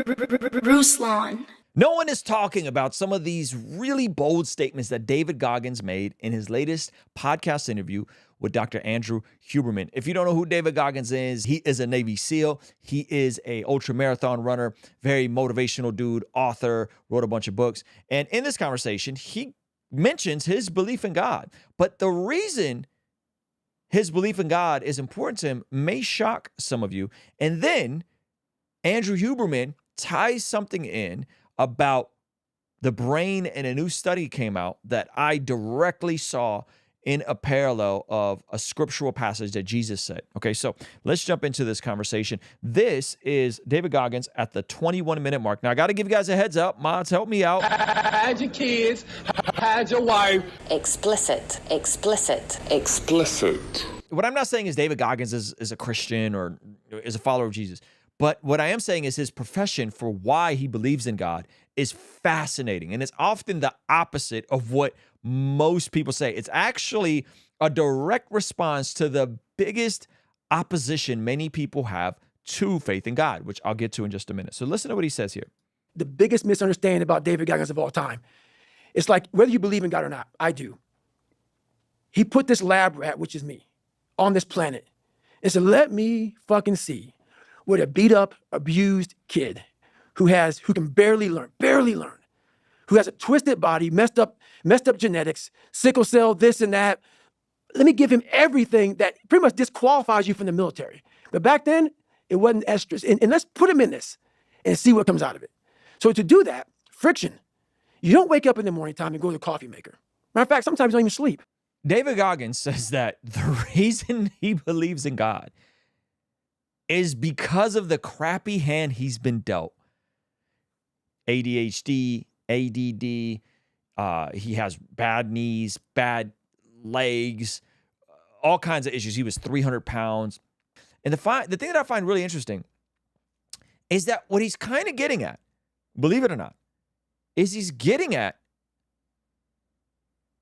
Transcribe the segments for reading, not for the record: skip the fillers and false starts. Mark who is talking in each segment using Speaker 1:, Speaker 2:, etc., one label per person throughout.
Speaker 1: Ruslan.
Speaker 2: No one is talking about some of these really bold statements that David Goggins made in his latest podcast interview with Dr. Andrew Huberman. If you don't know who David Goggins is, he is a Navy SEAL. He is a ultra marathon runner, very motivational dude, author, wrote a bunch of books. And in this conversation, he mentions his belief in God. But the reason his belief in God is important to him may shock some of you. And then Andrew Huberman ties something in about the brain, and a new study came out that I directly saw in a parallel of a scriptural passage that Jesus said. Okay, so let's jump into this conversation. This is David Goggins at the 21-minute mark. Now, I got to give you guys a heads up. Mods, help me out.
Speaker 3: Hide your kids, hide your wife.
Speaker 4: Explicit, explicit,
Speaker 3: explicit.
Speaker 2: What I'm not saying is David Goggins is a Christian or is a follower of Jesus. But what I am saying is his profession for why he believes in God is fascinating. And it's often the opposite of what most people say. It's actually a direct response to the biggest opposition many people have to faith in God, which I'll get to in just a minute. So listen to what he says here.
Speaker 5: The biggest misunderstanding about David Goggins of all time. It's like, whether you believe in God or not, I do. He put this lab rat, which is me, on this planet and said, let me fucking see what a beat up, abused kid who can barely learn, who has a twisted body, messed up genetics, sickle cell, this and that. Let me give him everything that pretty much disqualifies you from the military. But back then, it wasn't estrus. And let's put him in this and see what comes out of it. So to do that, friction. You don't wake up in the morning time and go to the coffee maker. Matter of fact, sometimes you don't even sleep.
Speaker 2: David Goggins says that the reason he believes in God is because of the crappy hand he's been dealt. ADHD, ADD, he has bad knees, bad legs, all kinds of issues. He was 300 pounds. And the thing that I find really interesting is that what he's kind of getting at, believe it or not, is he's getting at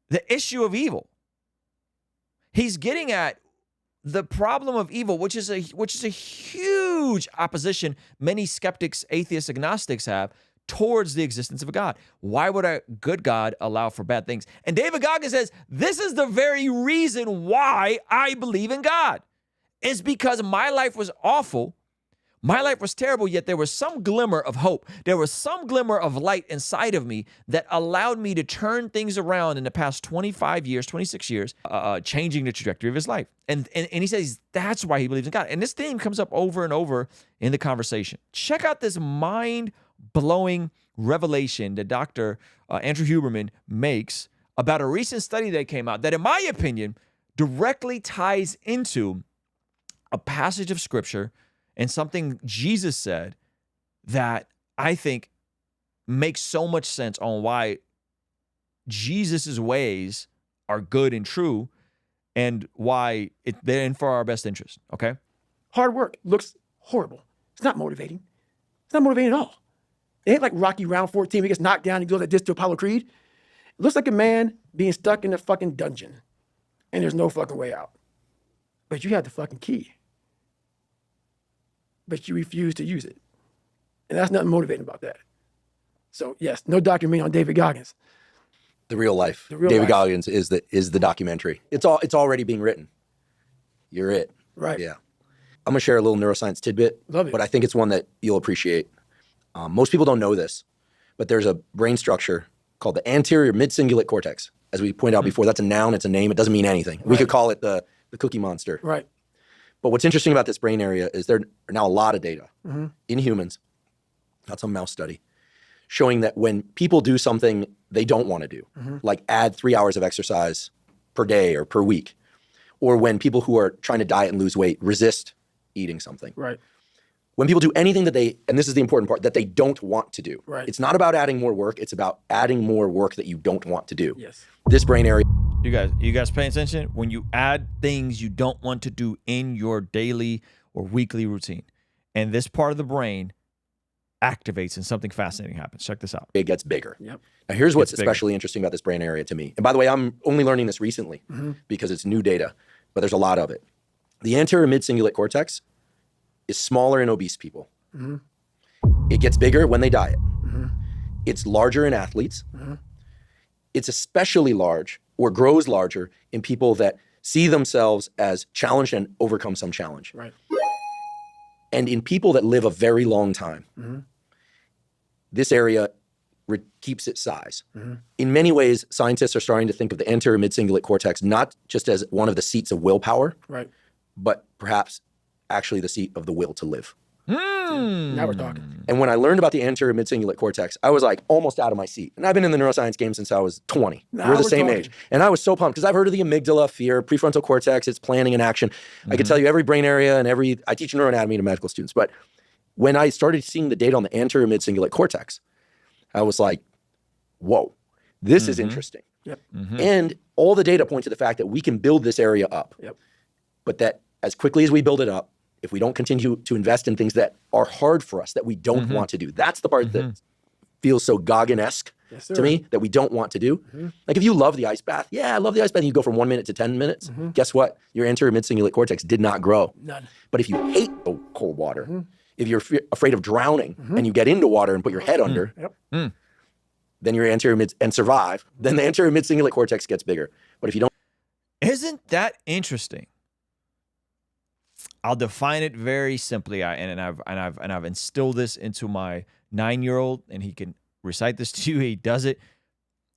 Speaker 2: the issue of evil. He's getting at the problem of evil, which is a huge opposition many skeptics, atheists, agnostics have towards the existence of a God. Why would a good God allow for bad things? And David Goggins says, this is the very reason why I believe in God. It's because my life was awful. My life was terrible, yet there was some glimmer of hope. There was some glimmer of light inside of me that allowed me to turn things around in the past 25 years, 26 years, changing the trajectory of his life. And he says that's why he believes in God. And this theme comes up over and over in the conversation. Check out this mind-blowing revelation that Dr. Andrew Huberman makes about a recent study that came out that, in my opinion, directly ties into a passage of Scripture and something Jesus said that I think makes so much sense on why Jesus's ways are good and true and why they're in for our best interest, okay?
Speaker 5: Hard work looks horrible. It's not motivating. It's not motivating at all. It ain't like Rocky round 14, he gets knocked down and goes like this to Apollo Creed. It looks like a man being stuck in a fucking dungeon and there's no fucking way out. But you have the fucking key. But you refuse to use it. And that's nothing motivating about that. So yes, no documentary on David Goggins.
Speaker 6: The real life.
Speaker 5: David
Speaker 6: Goggins is the documentary. It's already being written. You're it.
Speaker 5: Right.
Speaker 6: Yeah. I'm gonna share a little neuroscience tidbit.
Speaker 5: Love it.
Speaker 6: But I think it's one that you'll appreciate. Most people don't know this, but there's a brain structure called the anterior mid-cingulate cortex. As we pointed out before, that's a noun, it's a name, it doesn't mean anything. Right. We could call it the Cookie Monster.
Speaker 5: Right.
Speaker 6: But what's interesting about this brain area is there are now a lot of data in humans, not some mouse study, showing that when people do something they don't want to do, like add 3 hours of exercise per day or per week, or when people who are trying to diet and lose weight resist eating something.
Speaker 5: Right.
Speaker 6: When people do anything that and this is the important part, that they don't want to do.
Speaker 5: Right.
Speaker 6: It's not about adding more work, it's about adding more work that you don't want to do.
Speaker 5: Yes.
Speaker 6: This brain area.
Speaker 2: You guys paying attention? When you add things you don't want to do in your daily or weekly routine, and this part of the brain activates and something fascinating happens. Check this out.
Speaker 6: It gets bigger.
Speaker 5: Yep.
Speaker 6: Now here's what's especially interesting about this brain area to me. And by the way, I'm only learning this recently because it's new data, but there's a lot of it. The anterior mid-cingulate cortex is smaller in obese people. It gets bigger when they diet. It's larger in athletes. It's especially large or grows larger in people that see themselves as challenged and overcome some challenge.
Speaker 5: Right.
Speaker 6: And in people that live a very long time, this area keeps its size. In many ways, scientists are starting to think of the anterior mid-cingulate cortex not just as one of the seats of willpower,
Speaker 5: Right.
Speaker 6: but perhaps actually the seat of the will to live.
Speaker 5: Now we're talking.
Speaker 6: And when I learned about the anterior mid-cingulate cortex, I was like almost out of my seat. And I've been in the neuroscience game since I was 20.
Speaker 5: Now
Speaker 6: we're the
Speaker 5: we're
Speaker 6: same
Speaker 5: talking.
Speaker 6: age. And I was so pumped because I've heard of the amygdala, fear, prefrontal cortex, it's planning and action. I could tell you every brain area and I teach neuroanatomy to medical students. But when I started seeing the data on the anterior mid-cingulate cortex, I was like, whoa, this is interesting.
Speaker 5: Yep.
Speaker 6: And all the data point to the fact that we can build this area up.
Speaker 5: Yep.
Speaker 6: But that as quickly as we build it up, if we don't continue to invest in things that are hard for us, that we don't want to do, that's the part that feels so Goggin-esque to me, that we don't want to do. Like if you love the ice bath, yeah, I love the ice bath, and you go from 1 minute to 10 minutes, guess what? Your anterior mid-cingulate cortex did not grow.
Speaker 5: None.
Speaker 6: But if you hate the cold water, if you're afraid of drowning and you get into water and put your head under, then your anterior mid and survive, then the anterior mid-cingulate cortex gets bigger. But if you don't,
Speaker 2: Isn't that interesting? I'll define it very simply, and I've instilled this into my 9-year-old, and he can recite this to you. He does it.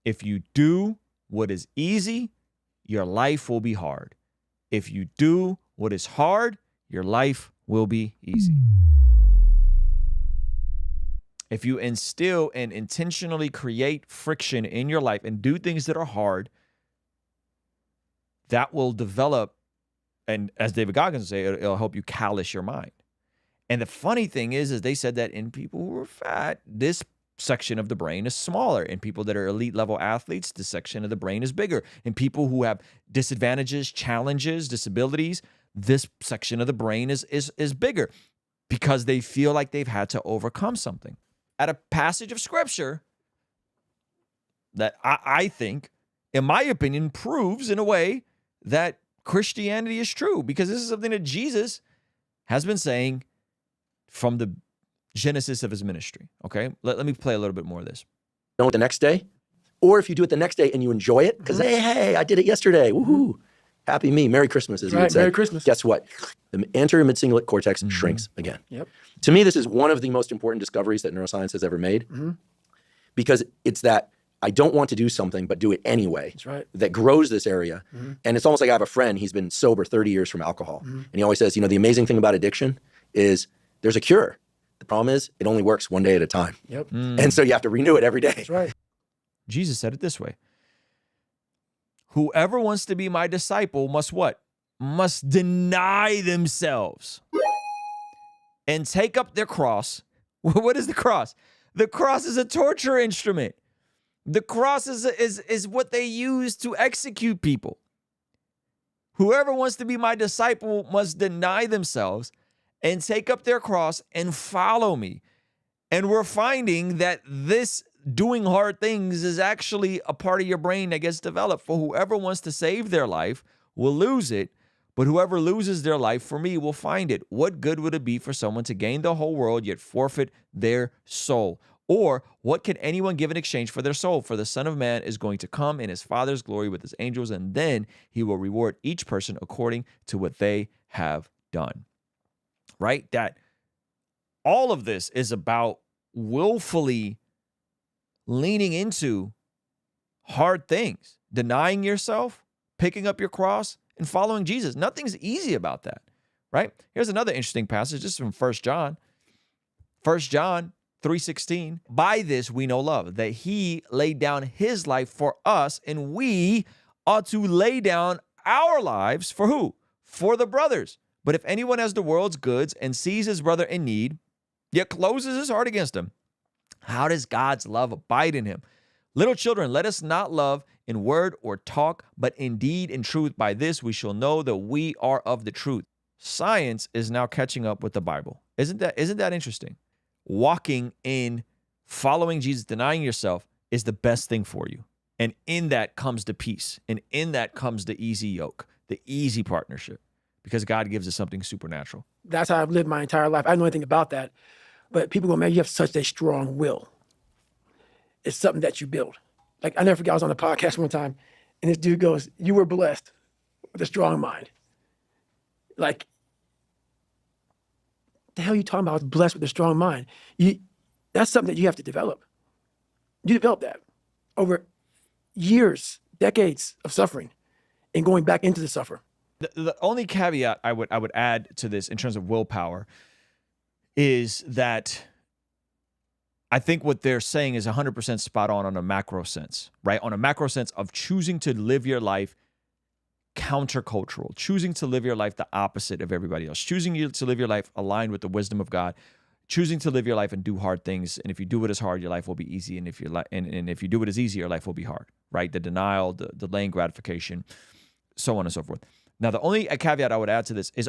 Speaker 2: If you do what is easy, your life will be hard. If you do what is hard, your life will be easy. If you instill and intentionally create friction in your life and do things that are hard, that will develop. And as David Goggins would say, it'll help you callous your mind. And the funny thing is they said that in people who are fat, this section of the brain is smaller. In people that are elite level athletes, this section of the brain is bigger. In people who have disadvantages, challenges, disabilities, this section of the brain is bigger because they feel like they've had to overcome something. At a passage of scripture that I think, in my opinion, proves in a way that Christianity is true, because this is something that Jesus has been saying from the genesis of his ministry. Okay, let me play a little bit more of this.
Speaker 6: do it the next day, or if you do it the next day and you enjoy it, because hey, I did it yesterday, woohoo, happy me, Merry Christmas, as you would say.
Speaker 5: Merry Christmas.
Speaker 6: Guess what? The anterior mid-cingulate cortex shrinks again.
Speaker 5: Yep.
Speaker 6: To me, this is one of the most important discoveries that neuroscience has ever made, because it's that I don't want to do something, but do it anyway.
Speaker 5: That's right.
Speaker 6: That grows this area. And it's almost like I have a friend, he's been sober 30 years from alcohol. And he always says, the amazing thing about addiction is there's a cure. The problem is it only works one day at a time.
Speaker 5: Yep.
Speaker 6: And so you have to renew it every day.
Speaker 5: That's right.
Speaker 2: Jesus said it this way. Whoever wants to be my disciple must what? Must deny themselves and take up their cross. What is the cross? The cross is a torture instrument. The cross is what they use to execute people. Whoever wants to be my disciple must deny themselves and take up their cross and follow me. And we're finding that this doing hard things is actually a part of your brain that gets developed. For whoever wants to save their life will lose it, but whoever loses their life for me will find it. What good would it be for someone to gain the whole world yet forfeit their soul? Or what can anyone give in exchange for their soul? For the Son of Man is going to come in his Father's glory with his angels, and then he will reward each person according to what they have done. Right? That all of this is about willfully leaning into hard things, denying yourself, picking up your cross, and following Jesus. Nothing's easy about that, right? Here's another interesting passage. This is from 1 John. 1 John 3:16. By this we know love, that he laid down his life for us, and we ought to lay down our lives for who? For the brothers. But if anyone has the world's goods and sees his brother in need, yet closes his heart against him, how does God's love abide in him? Little children, let us not love in word or talk, but in deed and truth. By this we shall know that we are of the truth. Science is now catching up with the Bible. Isn't that interesting? Walking in, following Jesus, denying yourself is the best thing for you. And in that comes the peace. And in that comes the easy yoke, the easy partnership, because God gives us something supernatural.
Speaker 5: That's how I've lived my entire life. I didn't know anything about that. But people go, man, you have such a strong will. It's something that you build. Like, I never forget, I was on a podcast one time, and this dude goes, you were blessed with a strong mind. Like, the hell are you talking about? I was blessed with a strong mind. That's something that you have to develop. You develop that over years, decades of suffering and going back into the suffer.
Speaker 2: The only caveat I would add to this in terms of willpower is that I think what they're saying is 100% spot on a macro sense, right? On a macro sense of choosing to live your life countercultural, choosing to live your life the opposite of everybody else, choosing to live your life aligned with the wisdom of God, choosing to live your life and do hard things. And if you do it as hard, your life will be easy. And if you do it as easy, your life will be hard, right? The denial, the delaying gratification, so on and so forth. Now, the only caveat I would add to this is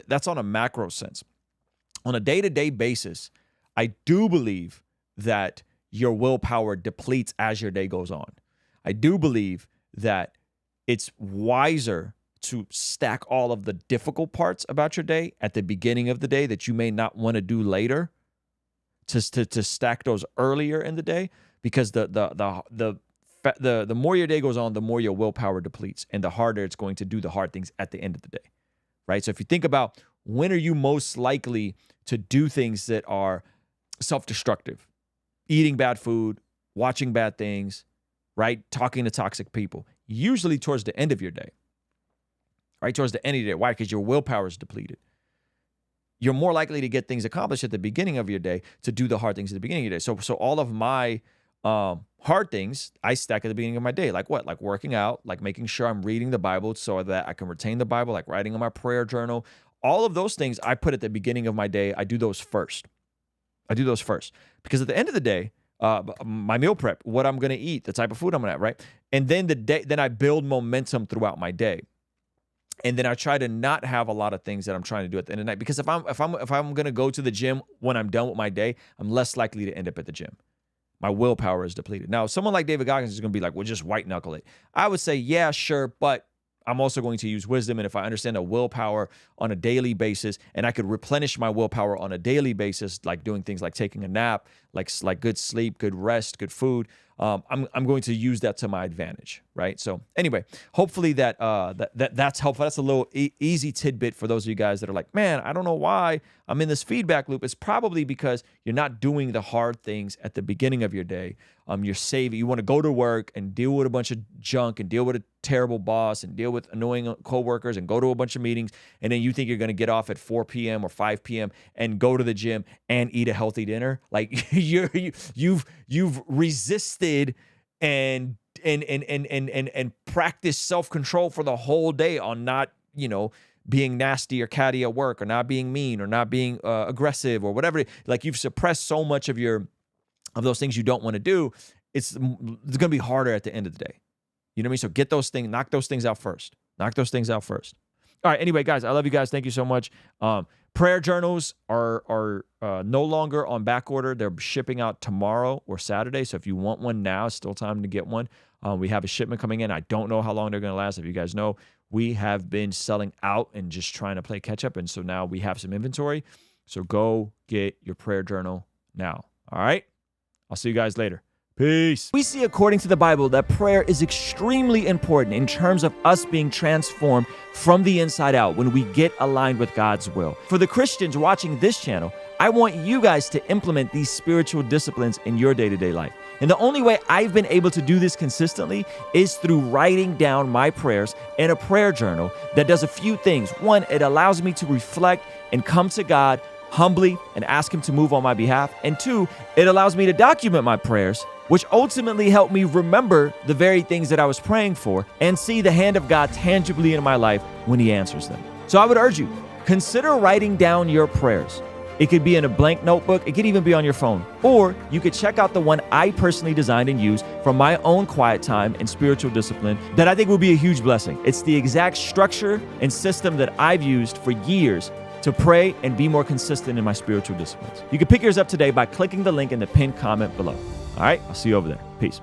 Speaker 2: that's on a macro sense. On a day-to-day basis, I do believe that your willpower depletes as your day goes on. I do believe that it's wiser to stack all of the difficult parts about your day at the beginning of the day that you may not want to do later, to stack those earlier in the day, because the more your day goes on, the more your willpower depletes, and the harder it's going to do the hard things at the end of the day, right? So if you think about when are you most likely to do things that are self-destructive, eating bad food, watching bad things, right? Talking to toxic people, usually towards the end of your day, right? Towards the end of your day. Why? Because your willpower is depleted. You're more likely to get things accomplished at the beginning of your day to do the hard things at the beginning of your day. So all of my hard things I stack at the beginning of my day. Like what? Like working out, like making sure I'm reading the Bible so that I can retain the Bible, like writing on my prayer journal. All of those things I put at the beginning of my day. I do those first. Because at the end of the day, my meal prep, what I'm going to eat, the type of food I'm going to have, right? And then I build momentum throughout my day. And then I try to not have a lot of things that I'm trying to do at the end of the night. Because if I'm going to go to the gym when I'm done with my day, I'm less likely to end up at the gym. My willpower is depleted. Now, someone like David Goggins is going to be like, well, just white knuckle it. I would say, yeah, sure, but I'm also going to use wisdom. And if I understand a willpower on a daily basis, and I could replenish my willpower on a daily basis, like doing things like taking a nap, like good sleep, good rest, good food, I'm going to use that to my advantage, right? So anyway, hopefully that's helpful. That's a little easy tidbit for those of you guys that are like, man, I don't know why I'm in this feedback loop. It's probably because you're not doing the hard things at the beginning of your day. You're saving. You want to go to work and deal with a bunch of junk and deal with a terrible boss and deal with annoying coworkers and go to a bunch of meetings, and then you think you're going to get off at 4 p.m. or 5 p.m. and go to the gym and eat a healthy dinner. Like you've resisted and practice self-control for the whole day on not, being nasty or catty at work, or not being mean, or not being aggressive, or whatever. Like you've suppressed so much of those things you don't want to do. It's going to be harder at the end of the day. You know what I mean? So knock those things out first. All right. Anyway, guys, I love you guys. Thank you so much. Prayer journals are no longer on back order. They're shipping out tomorrow or Saturday. So if you want one now, it's still time to get one. We have a shipment coming in. I don't know how long they're going to last. If you guys know, we have been selling out and just trying to play catch up. And so now we have some inventory. So go get your prayer journal now. All right. I'll see you guys later. Peace. We see according to the Bible that prayer is extremely important in terms of us being transformed from the inside out when we get aligned with God's will. For the Christians watching this channel, I want you guys to implement these spiritual disciplines in your day-to-day life. And the only way I've been able to do this consistently is through writing down my prayers in a prayer journal that does a few things. One, it allows me to reflect and come to God humbly and ask Him to move on my behalf. And two, it allows me to document my prayers, which ultimately help me remember the very things that I was praying for and see the hand of God tangibly in my life when He answers them. So I would urge you, consider writing down your prayers. It could be in a blank notebook. It could even be on your phone. Or you could check out the one I personally designed and used for my own quiet time and spiritual discipline that I think will be a huge blessing. It's the exact structure and system that I've used for years to pray and be more consistent in my spiritual disciplines. You can pick yours up today by clicking the link in the pinned comment below. All right, I'll see you over there. Peace.